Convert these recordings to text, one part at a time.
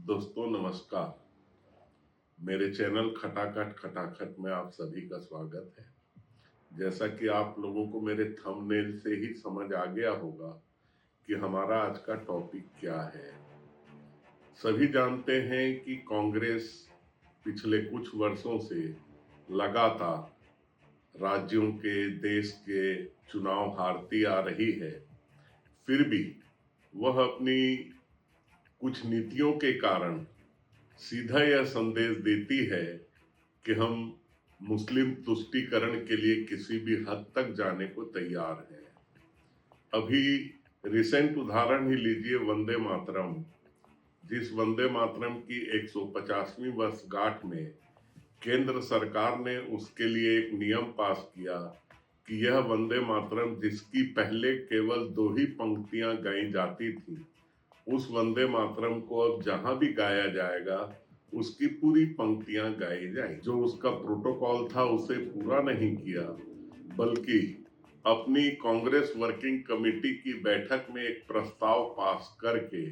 दोस्तों नमस्कार। मेरे चैनल खटाखट खटाखट में आप सभी का स्वागत है। जैसा कि आप लोगों को मेरे थंबनेल से ही समझ आ गया होगा कि हमारा आज का टॉपिक क्या है। सभी जानते हैं कि कांग्रेस पिछले कुछ वर्षों से लगातार राज्यों के देश के चुनाव हारती आ रही है। फिर भी वह अपनी कुछ नीतियों के कारण सीधा यह संदेश देती है कि हम मुस्लिम तुष्टीकरण के लिए किसी भी हद तक जाने को तैयार हैं। अभी रिसेंट उदाहरण ही लीजिए, वंदे मातरम। जिस वंदे मातरम की 150वीं वर्षगांठ में केंद्र सरकार ने उसके लिए एक नियम पास किया कि यह वंदे मातरम, जिसकी पहले केवल 2 ही पंक्तियां गाई जाती थी, उस वंदे मातरम को अब जहां भी गाया जाएगा उसकी पूरी पंक्तियां गाई जाए। जो उसका प्रोटोकॉल था उसे पूरा नहीं किया, बल्कि अपनी कांग्रेस वर्किंग कमेटी की बैठक में एक प्रस्ताव पास करके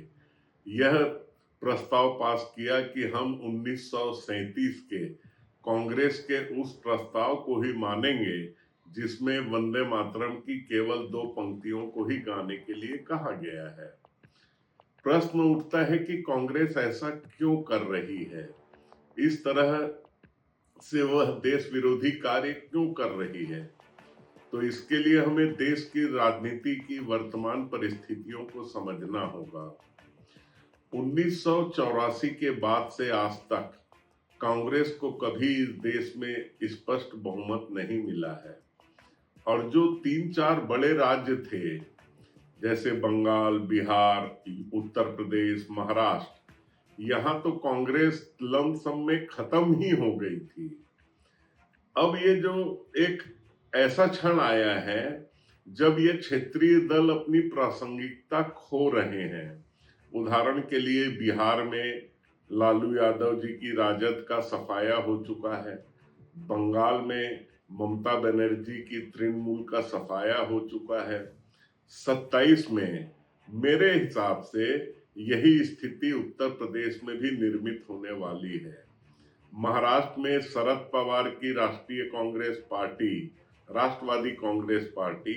यह प्रस्ताव पास किया कि हम 1937 के कांग्रेस के उस प्रस्ताव को ही मानेंगे जिसमें वंदे मातरम की केवल 2 पंक्तियों को ही गाने के लिए कहा गया है। प्रश्न उठता है कि कांग्रेस ऐसा क्यों कर रही है, इस तरह से वह देश विरोधी कार्य क्यों कर रही है। तो इसके लिए हमें देश की राजनीति की वर्तमान परिस्थितियों को समझना होगा। 1984 के बाद से आज तक कांग्रेस को कभी इस देश में स्पष्ट बहुमत नहीं मिला है, और जो 3-4 बड़े राज्य थे जैसे बंगाल, बिहार, उत्तर प्रदेश, महाराष्ट्र, यहाँ तो कांग्रेस लमसम में खत्म ही हो गई थी। अब ये जो एक ऐसा क्षण आया है जब ये क्षेत्रीय दल अपनी प्रासंगिकता खो रहे हैं। उदाहरण के लिए बिहार में लालू यादव जी की राजद का सफाया हो चुका है, बंगाल में ममता बनर्जी की तृणमूल का सफाया हो चुका है। 27 में मेरे हिसाब से यही स्थिति उत्तर प्रदेश में भी निर्मित होने वाली है। महाराष्ट्र में शरद पवार की राष्ट्रीय कांग्रेस पार्टी, राष्ट्रवादी कांग्रेस पार्टी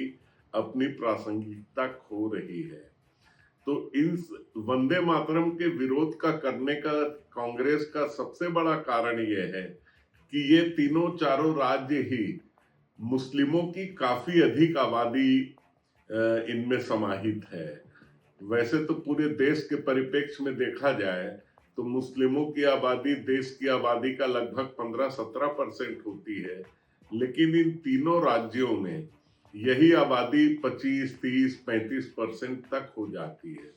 अपनी प्रासंगिकता खो रही है। तो इन वंदे मातरम के विरोध का करने का कांग्रेस का सबसे बड़ा कारण यह है कि ये तीनों चारों राज्य ही मुस्लिमों की काफी अधिक आबादी इनमें समाहित है। वैसे तो पूरे देश के परिप्रेक्ष्य में देखा जाए तो मुस्लिमों की आबादी देश की आबादी का लगभग 15-17% होती है, लेकिन इन तीनों राज्यों में यही आबादी 25, 30, 35% तक हो जाती है।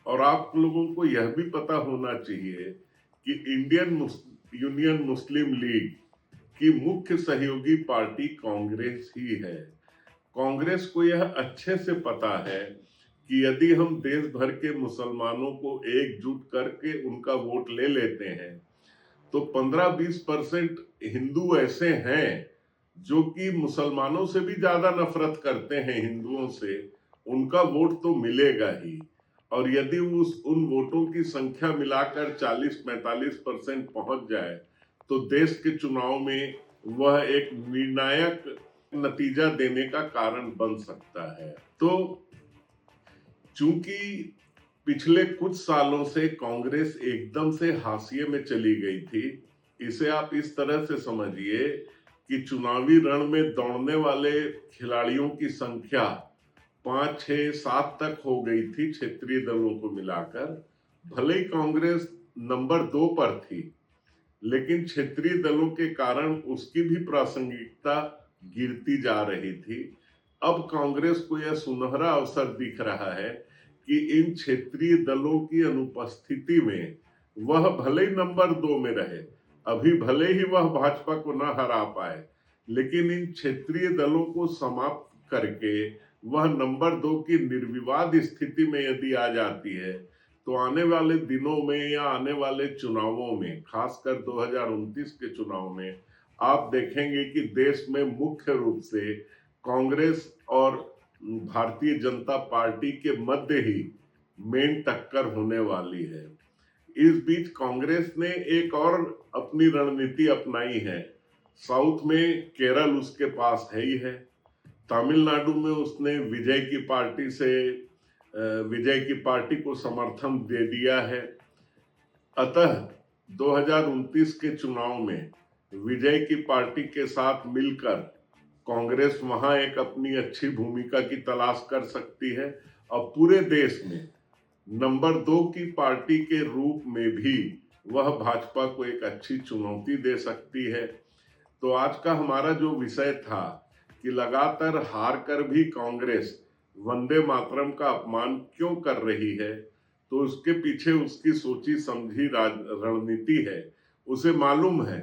और आप लोगों को यह भी पता होना चाहिए कि इंडियन यूनियन मुस्लिम लीग की मुख्य सहयोगी पार्टी कांग्रेस ही है। कांग्रेस को यह अच्छे से पता है कि यदि हम देश भर के मुसलमानों को एकजुट करके उनका वोट ले लेते हैं तो 15-20% हिंदू ऐसे हैं जो कि मुसलमानों से भी ज्यादा नफरत करते हैं हिंदुओं से, उनका वोट तो मिलेगा ही। और यदि उन वोटों की संख्या मिलाकर 40-45% पहुंच जाए तो देश के चुनाव में वह एक निर्णायक नतीजा देने का कारण बन सकता है। तो चूंकि पिछले कुछ सालों से कांग्रेस एकदम से हाशिए में चली गई थी, इसे आप इस तरह से समझिए कि चुनावी रण में दौड़ने वाले खिलाड़ियों की संख्या 5, 6, 7 तक हो गई थी क्षेत्रीय दलों को मिलाकर। भले ही कांग्रेस नंबर 2 पर थी, लेकिन क्षेत्रीय दलों के कारण उसकी भी प्रासंगिकता गिरती जा रही थी। अब कांग्रेस को यह सुनहरा अवसर दिख रहा है कि इन क्षेत्रीय दलों की अनुपस्थिति में वह भले ही नंबर 2 में रहे, अभी भले ही वह भाजपा को न हरा पाए, लेकिन इन क्षेत्रीय दलों को समाप्त करके वह नंबर 2 की निर्विवाद स्थिति में यदि आ जाती है तो आने वाले दिनों में या आने वाले चुनावों में, खासकर 2029 के चुनाव में, आप देखेंगे कि देश में मुख्य रूप से कांग्रेस और भारतीय जनता पार्टी के मध्य ही मेन टक्कर होने वाली है। इस बीच कांग्रेस ने एक और अपनी रणनीति अपनाई है। साउथ में केरल उसके पास है ही है, तमिलनाडु में उसने विजय की पार्टी को समर्थन दे दिया है। अतः 2029 के चुनाव में विजय की पार्टी के साथ मिलकर कांग्रेस वहां एक अपनी अच्छी भूमिका की तलाश कर सकती है और पूरे देश में नंबर 2 की पार्टी के रूप में भी वह भाजपा को एक अच्छी चुनौती दे सकती है। तो आज का हमारा जो विषय था कि लगातार हार कर भी कांग्रेस वंदे मातरम का अपमान क्यों कर रही है, तो उसके पीछे उसकी सोची समझी रणनीति है। उसे मालूम है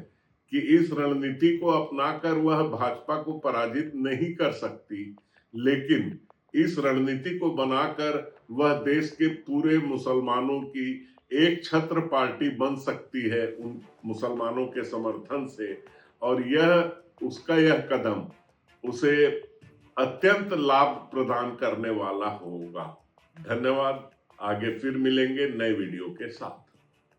कि इस रणनीति को अपनाकर वह भाजपा को पराजित नहीं कर सकती, लेकिन इस रणनीति को बनाकर वह देश के पूरे मुसलमानों की एक छत्र पार्टी बन सकती है उन मुसलमानों के समर्थन से, और उसका यह कदम उसे अत्यंत लाभ प्रदान करने वाला होगा। धन्यवाद। आगे फिर मिलेंगे नए वीडियो के साथ।